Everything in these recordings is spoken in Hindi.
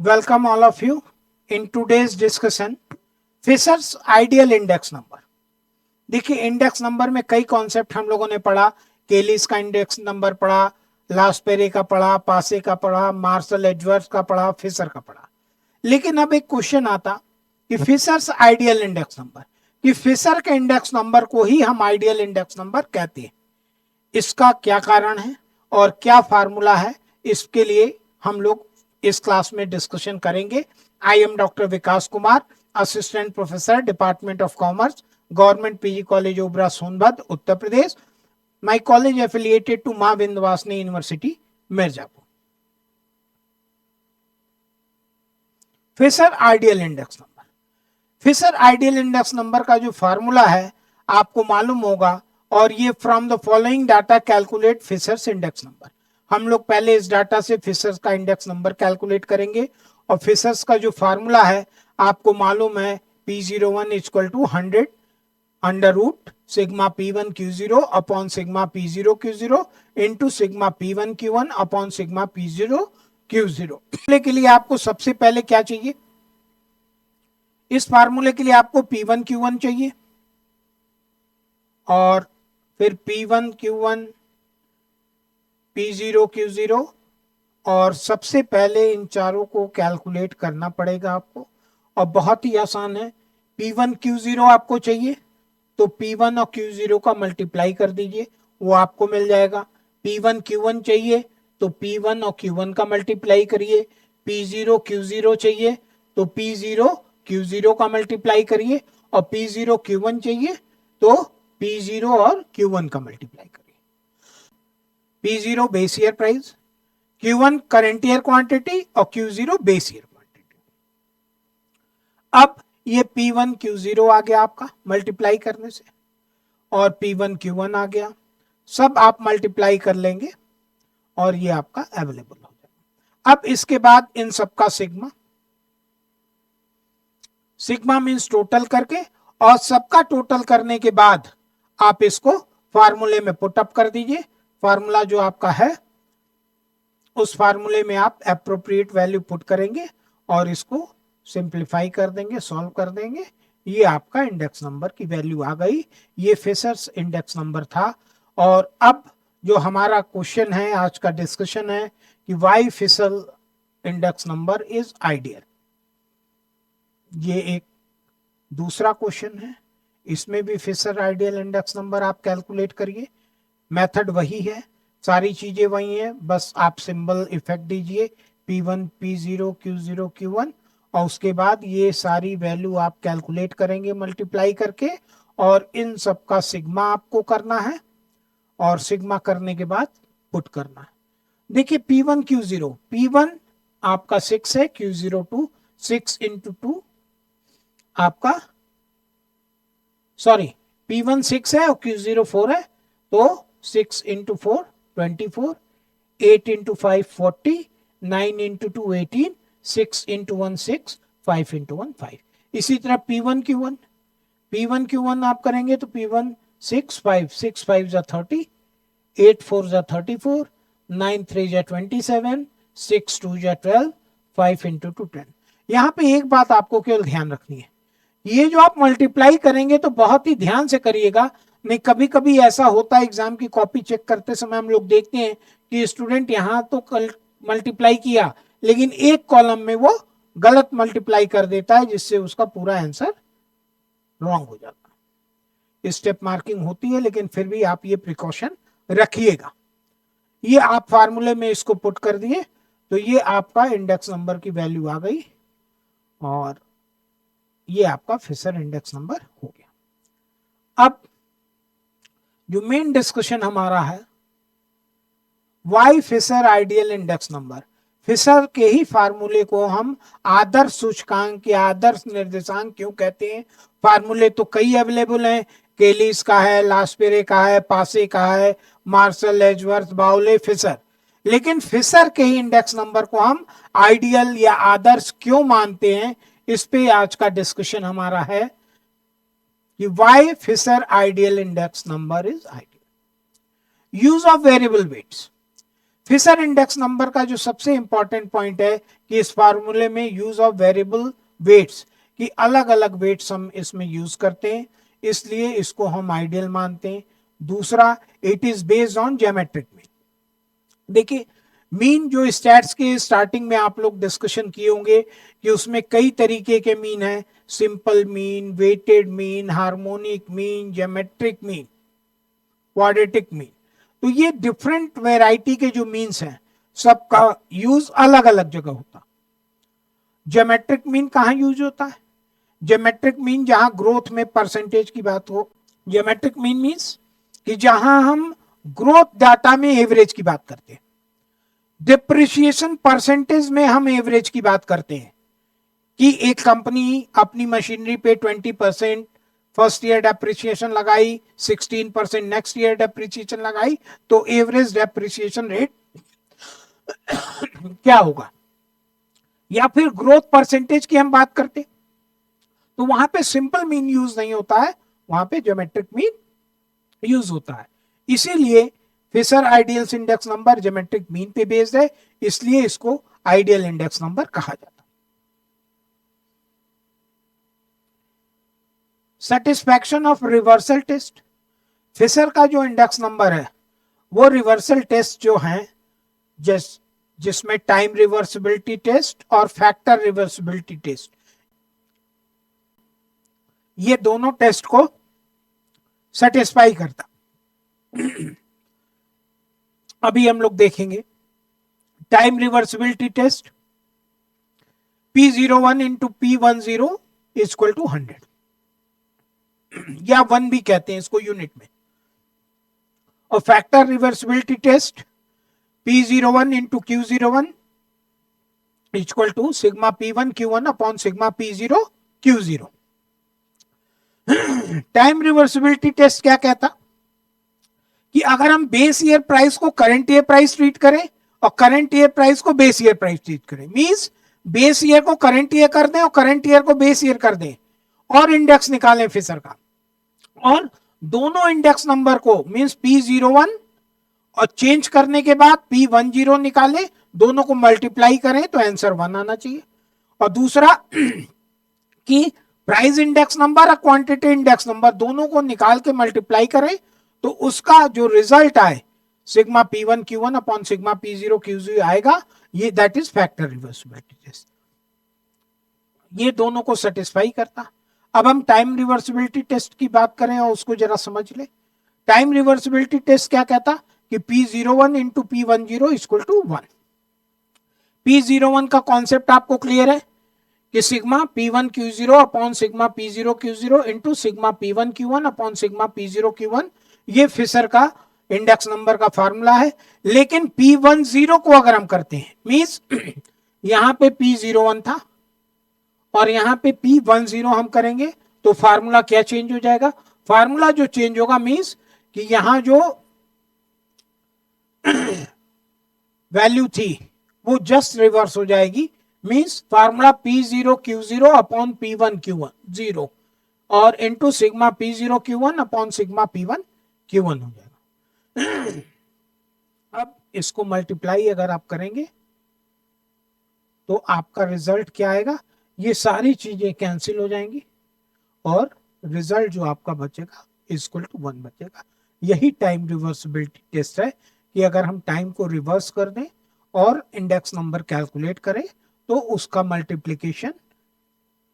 Welcome all of you in today's discussion Fisher's ideal index number. देखिए इंडेक्स नंबर में कई कॉन्सेप्ट हम लोगों ने पढ़ा। केलिस का इंडेक्स नंबर पढ़ा, लास्पेरे का पढ़ा, पासे का पढ़ा, मार्शल एडवर्ड्स का पढ़ा, फिशर का पढ़ा। लेकिन अब एक क्वेश्चन आता कि फिशर्स आइडियल इंडेक्स नंबर, कि फिशर के इंडेक्स नंबर को ही हम आइडियल इंडेक्स नंबर कहते हैं। इसका क्या कारण है और क्या फार्मूला है, इसके लिए हम लोग इस क्लास में डिस्कशन करेंगे। I am doctor Vikas Kumar, assistant professor, department of commerce, government PG college Obra, Sonbhadra, Uttar Pradesh. My college affiliated to Maa Vindhyavasini university, Mirzapur. Fisher ideal index number, Fisher ideal index number का जो फार्मूला है आपको मालूम होगा, और ये from the following data calculate Fisher's index number. हम लोग पहले इस डाटा से फिशर्स का इंडेक्स नंबर कैलकुलेट करेंगे, और फिशर्स का जो फार्मूला है आपको मालूम है, P01 equal to 100 under root sigma P1 Q0 upon sigma P0 Q0 into sigma P1 Q1 upon sigma P0 Q0। के लिए आपको सबसे पहले क्या चाहिए, इस फार्मूले के लिए आपको P1 Q1 चाहिए, और फिर P1 Q1 P0 Q0, और सबसे पहले इन चारों को कैलकुलेट करना पड़ेगा आपको, और बहुत ही आसान है। P1 Q0 आपको चाहिए तो P1 और Q0 का मल्टीप्लाई कर दीजिए, वो आपको मिल जाएगा। P1 Q1 चाहिए तो P1 और Q1 का मल्टीप्लाई करिए। P0 Q0 चाहिए तो P0 Q0 का मल्टीप्लाई करिए, और P0 Q1 चाहिए तो P0 और Q1 का मल्टीप्लाई करिए। P0 base year price, Q1 current year quantity और Q0 बेस ईयर क्वांटिटी। अब ये P1 Q0 आ गया आपका मल्टीप्लाई करने से, और P1 Q1 आ गया, सब आप मल्टीप्लाई कर लेंगे और ये आपका अवेलेबल हो जाएगा। अब इसके बाद इन सबका सिग्मा, सिग्मा मीन्स टोटल करके, और सबका टोटल करने के बाद आप इसको फार्मूले में पुट अप कर दीजिए। फार्मूला जो आपका है उस फार्मूले में आप एप्रोप्रिएट वैल्यू पुट करेंगे और इसको सिंप्लीफाई कर देंगे, सॉल्व कर देंगे। ये आपका इंडेक्स नंबर की वैल्यू आ गई। ये फिशर्स इंडेक्स नंबर था। और अब जो हमारा क्वेश्चन है, आज का डिस्कशन है कि why Fisher index number is ideal. ये एक दूसरा क्वेश्चन है, इसमें भी फिशर आइडियल इंडेक्स नंबर आप कैलकुलेट करिए। मेथड वही है, सारी चीजें वही हैं, बस आप सिंबल इफेक्ट दीजिए P1 P0 Q0 Q1, और उसके बाद ये सारी वैल्यू आप कैलकुलेट करेंगे मल्टीप्लाई करके, और इन सब का सिग्मा आपको करना है, और सिग्मा करने के बाद पुट करना है। देखिए P1 Q0, P1 आपका 6 है, Q0 2, 6 इंटू 2 आपका, सॉरी P1 6 है और Q0 4 है, तो 6 into 4 24, 8 into 5 40, 9 into 2 18, 6 into 1 6, 5 into 1 5। इसी तरह P1 Q1, P1 Q1 आप करेंगे तो P1 6 5, 6 5 जा 30, 8 4 जा 34, 9 3 जा 27, 6 2 जा 12, 5 इंटू 2 10। यहाँ पे एक बात आपको केवल ध्यान रखनी है, ये जो आप मल्टीप्लाई करेंगे तो बहुत ही ध्यान से करिएगा। नहीं कभी कभी ऐसा होता है, एग्जाम की कॉपी चेक करते समय हम लोग देखते हैं कि स्टूडेंट यहां तो कल मल्टीप्लाई किया लेकिन एक कॉलम में वो गलत मल्टीप्लाई कर देता है, जिससे उसका पूरा आंसर रॉन्ग हो जाता है। स्टेप मार्किंग होती है, लेकिन फिर भी आप ये प्रिकॉशन रखिएगा। ये आप फार्मूले में इसको पुट कर दिए तो ये आपका इंडेक्स नंबर की वैल्यू आ गई, और ये आपका फिशर इंडेक्स नंबर हो गया। अब जो मेन डिस्कशन हमारा है, why Fisher ideal index number. Fisher के ही फार्मूले को हम आदर्श सूचकांक या आदर्श निर्देशांक क्यों कहते हैं? फार्मूले तो कई अवेलेबल हैं, केलिस का है, लास्पेरे का है, पासे का है, मार्शल, एजवर्थ, बाउले, फिशर। लेकिन फिशर के ही इंडेक्स नंबर को हम आइडियल या आदर्श क्यों मानते हैं, इस पे आज का डिस्कशन हमारा है कि why Fisher ideal index number is ideal. Use of variable weights. Fisher index number का जो सबसे इंपॉर्टेंट पॉइंट है कि इस फार्मूले में यूज ऑफ वेरिएबल वेट्स की अलग अलग वेट्स हम इसमें यूज करते हैं, इसलिए इसको हम आइडियल मानते हैं। दूसरा, it is based on geometric mean. देखिए, मीन जो स्टैट्स के स्टार्टिंग में आप लोग डिस्कशन किए होंगे कि उसमें कई तरीके के मीन है, simple mean, weighted mean, harmonic mean, geometric mean, quadratic mean. तो ये डिफरेंट वैरायटी के जो मीन्स हैं सबका यूज अलग अलग जगह होता। ज्योमेट्रिक मीन कहाँ यूज होता है? ज्योमेट्रिक मीन जहां ग्रोथ में परसेंटेज की बात हो। ज्योमेट्रिक मीन मीन्स कि जहां हम ग्रोथ डाटा में एवरेज की बात करते हैं। डिप्रिसिएशन परसेंटेज में हम एवरेज की बात करते हैं कि एक कंपनी अपनी मशीनरी पे 20% फर्स्ट ईयर डेप्रिसिएशन लगाई, 16% नेक्स्ट ईयर डेप्रिसिएशन लगाई, तो एवरेज डेप्रिसिएशन रेट क्या होगा? या फिर ग्रोथ परसेंटेज की हम बात करते, तो वहां पे सिंपल मीन यूज नहीं होता है, वहां पे ज्योमेट्रिक मीन यूज होता है। इसीलिए Fisher ideal index number geometric mean पे बेस्ड है, इसलिए इसको आइडियल इंडेक्स नंबर कहा जाता है। Satisfaction of reversal test. Fisher का जो इंडेक्स नंबर है वो रिवर्सल टेस्ट जो है, जिसमें टाइम रिवर्सिबिलिटी टेस्ट और फैक्टर रिवर्सिबिलिटी टेस्ट, ये दोनों टेस्ट को सेटिस्फाई करता। अभी हम लोग देखेंगे time reversibility test, P01 into P10 equal to 100, या 1 भी कहते हैं इसको यूनिट में। और factor reversibility test P01 into Q01 equal to sigma P1 Q1 upon sigma P0 Q0। Time reversibility test क्या कहता कि अगर हम बेस ईयर प्राइस को करंट ईयर प्राइस ट्रीट करें और करंट ईयर प्राइस को बेस ईयर प्राइस ट्रीट करें, मींस बेस ईयर को करंट ईयर कर दें और करंट ईयर को बेस ईयर कर दें और इंडेक्स निकालें फिशर का, और दोनों इंडेक्स नंबर को मींस P01 और चेंज करने के बाद P10 निकालें, दोनों को मल्टीप्लाई करें तो आंसर 1 आना चाहिए। और दूसरा कि प्राइस इंडेक्स नंबर और क्वांटिटी इंडेक्स नंबर दोनों को निकाल के मल्टीप्लाई करें तो उसका जो रिजल्ट आए sigma P1 Q1 upon sigma P0 Q0 आएगा, ये that is factor reversibility test. ये दोनों को सेटिस्फाई करता। अब हम टाइम रिवर्सिबिलिटी टेस्ट की बात करें और उसको जरा समझ ले। टाइम रिवर्सिबिलिटी टेस्ट क्या कहता कि P01 into P10 equal to 1। P01 का कॉन्सेप्ट आपको क्लियर है कि sigma P1 Q0 upon sigma P0 Q0 into sigma P1 Q1 upon sigma P0 Q1, ये फिशर का इंडेक्स नंबर का फार्मूला है। लेकिन P10 को अगर हम करते हैं, मींस यहां पे P01 था और यहां पे P10 हम करेंगे तो फार्मूला क्या चेंज हो जाएगा? फार्मूला जो चेंज होगा मींस कि यहां जो वैल्यू थी वो जस्ट रिवर्स हो जाएगी, means formula P0 Q0 upon P1 Q1 0 और into sigma P0 Q1 upon sigma P1 Q1 हो जाएगा। अब इसको मल्टीप्लाई अगर आप करेंगे तो आपका रिजल्ट क्या आएगा? ये सारी चीजें कैंसिल हो जाएंगी और रिजल्ट जो आपका बचेगा इक्वल टू 1 बचेगा। यही टाइम रिवर्सिबिलिटी टेस्ट है कि अगर हम टाइम को रिवर्स कर दें और इंडेक्स नंबर कैलकुलेट करें तो उसका मल्टीप्लिकेशन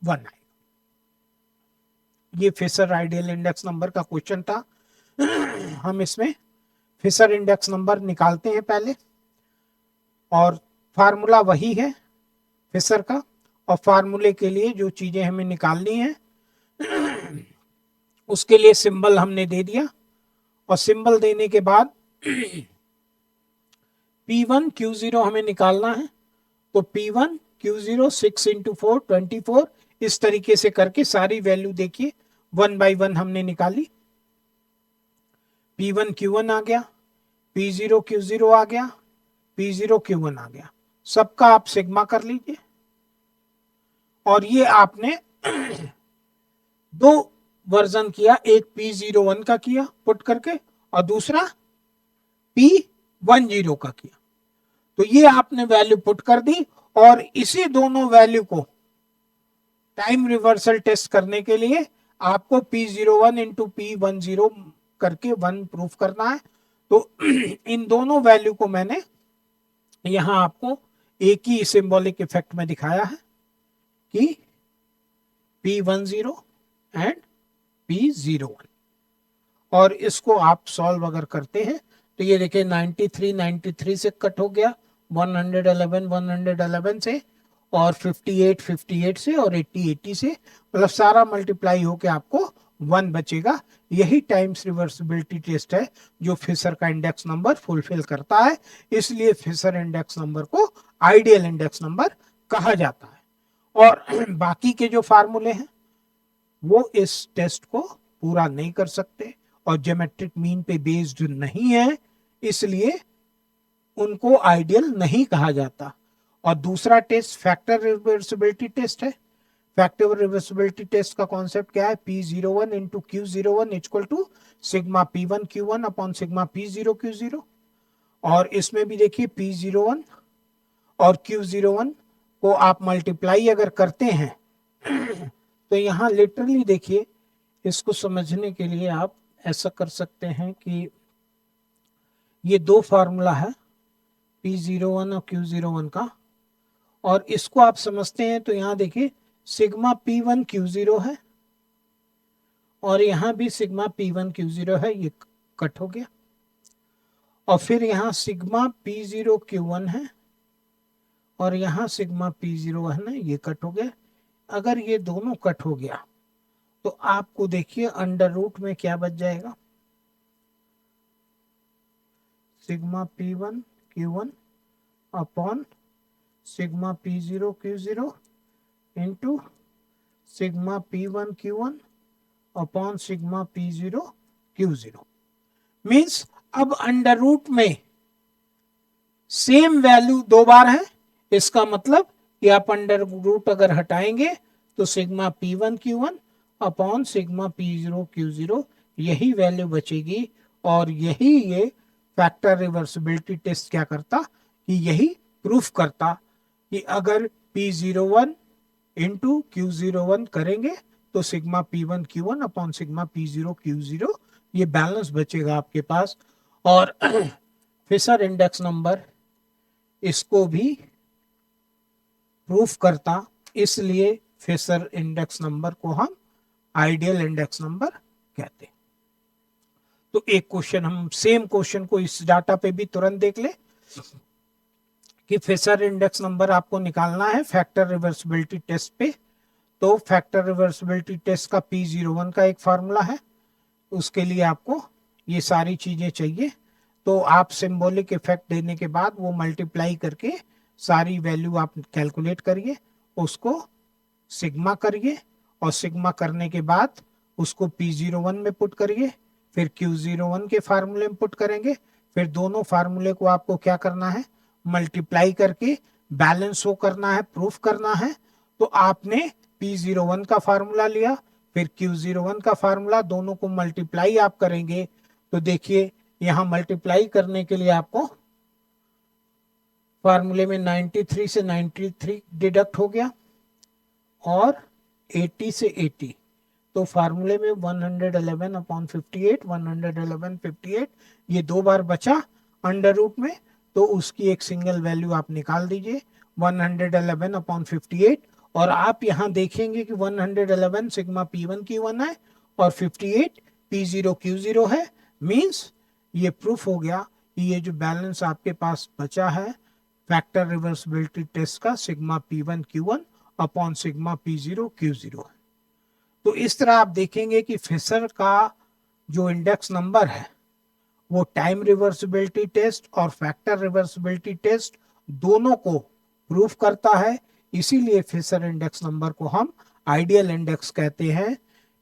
1 आएगा। ये फिशर आइडियल इंडेक्स नंबर का क्वेश्चन था। हम इसमें फिशर इंडेक्स नंबर निकालते हैं पहले, और फार्मूला वही है फिशर का, और फार्मूले के लिए जो चीजें हमें निकालनी है उसके लिए सिंबल हमने दे दिया, और सिंबल देने के बाद P1 Q0 हमें निकालना है, तो P1 Q0 6 इंटू 4 24, इस तरीके से करके सारी वैल्यू देखिए 1 बाई 1 हमने निकाली। P1 Q1 आ गया, P0 Q0 आ गया, P0 Q1 आ गया, सबका आप सिग्मा कर लीजिए। और ये आपने दो वर्जन किया, एक P01 का किया पुट करके और दूसरा P10 का किया। तो ये आपने वैल्यू पुट कर दी और इसी दोनों वैल्यू को टाइम रिवर्सल टेस्ट करने के लिए आपको P01 इंटू P10 करके 1 प्रूफ करना है। तो इन दोनों वैल्यू को मैंने यहां आपको एक ही सिंबॉलिक इफेक्ट में दिखाया है कि P10 एंड P01, और इसको आप सॉल्व अगर करते हैं तो ये देखिए 93 से कट हो गया, 111 से, और 58 से, और 80 से, मतलब सारा मल्टीप्लाई होके आपको 1 बचेगा। यही टाइम्स रिवर्सिबिलिटी टेस्ट है जो फिशर का इंडेक्स नंबर फुलफिल करता है, इसलिए फिशर इंडेक्स नंबर को आइडियल इंडेक्स नंबर कहा जाता है। और बाकी के जो फार्मूले हैं वो इस टेस्ट को पूरा नहीं कर सकते और ज्योमेट्रिक मीन पे बेस्ड नहीं है, इसलिए उनको आइडियल नहीं कहा जाता। और दूसरा टेस्ट फैक्टर रिवर्सिबिलिटी टेस्ट है। फैक्टर रिवर्सिबिलिटी टेस्ट का कॉन्सेप्ट क्या है? P01 into Q01 equal to sigma P1 Q1 upon sigma P0 Q0। और इसमें भी देखिए P01 और Q01 को आप मल्टीप्लाई अगर करते हैं तो यहां लिटरली देखिए, इसको समझने के लिए आप ऐसा कर सकते हैं कि ये दो फार्मूला है P01 और Q01 का, और इसको आप समझते हैं तो यहां देखिए सिग्मा P1 Q0 है और यहां भी सिग्मा P1 Q0 है, ये कट हो गया। और फिर यहां सिग्मा P0 Q1 है और यहां सिग्मा P01 है, ये कट हो गया। अगर ये दोनों कट हो गया तो आपको देखिए अंडर रूट में क्या बच जाएगा? Sigma P1 Q1 upon sigma P0 Q0 into sigma P1 Q1 upon sigma P0 Q0। Means अब अंडर रूट में सेम वैल्यू दो बार है, इसका मतलब कि आप अंडर रूट अगर हटाएंगे तो sigma P1 Q1 upon sigma P0 Q0 यही वैल्यू बचेगी। और यही ये फैक्टर रिवर्सिबिलिटी टेस्ट क्या करता कि यही प्रूफ करता कि अगर P01 इंटू Q01 करेंगे तो sigma P1 Q1 upon sigma P0 Q0 ये बैलेंस बचेगा आपके पास। और फिशर इंडेक्स नंबर इसको भी प्रूफ करता, इसलिए फिशर इंडेक्स नंबर को हम आइडियल इंडेक्स नंबर कहते हैं। तो एक क्वेश्चन, हम सेम क्वेश्चन को इस डाटा पे भी तुरंत देख ले कि फिशर इंडेक्स नंबर आपको निकालना है फैक्टर रिवर्सिबिलिटी टेस्ट पे। तो फैक्टर रिवर्सिबिलिटी टेस्ट का P01 का एक फार्मूला है, उसके लिए आपको ये सारी चीजें चाहिए। तो आप सिंबॉलिक इफेक्ट देने के बाद वो मल्टीप्लाई करके सारी वैल्यू आप कैलकुलेट करिए, उसको सिग्मा करिए और सिग्मा करने के बाद उसको P01 में पुट करिए, फिर Q01 के फार्मूले में पुट करेंगे, फिर दोनों फार्मूले को आपको क्या करना है? मल्टीप्लाई करके बैलेंस शो करना है, प्रूफ करना है। तो आपने P01 का फार्मूला लिया, फिर Q01 का फार्मूला, दोनों को मल्टीप्लाई आप करेंगे तो देखिए यहां मल्टीप्लाई करने के लिए आपको फार्मूले में 93 से 93 डिडक्ट हो गया और 80 से 80, तो फार्मूले में 111 अपॉन 58, 111/58 ये दो बार बचा अंडर रूट में, तो उसकी एक सिंगल वैल्यू आप निकाल दीजिए 111 अपॉन 58। और आप यहां देखेंगे कि 111 सिग्मा P1 Q1 है और 58 P0 Q0 है। मींस ये प्रूफ हो गया कि ये जो बैलेंस आपके पास बचा है फैक्टर रिवर्सिबिलिटी टेस्ट का sigma P1 Q1 upon sigma P0 Q0 है। तो इस तरह आप देखेंगे कि फिशर का जो इंडेक्स नंबर है वो टाइम रिवर्सिबिलिटी टेस्ट और फैक्टर रिवर्सिबिलिटी टेस्ट दोनों को प्रूफ करता है, इसीलिए फिशर इंडेक्स नंबर को हम आइडियल इंडेक्स कहते हैं।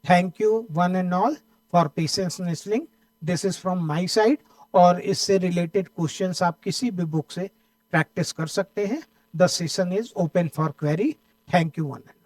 Thank you one and all for patience listening, this is from my side. और इससे रिलेटेड क्वेश्चंस आप किसी भी बुक से प्रैक्टिस कर सकते हैं। The session is open for query. Thank you one and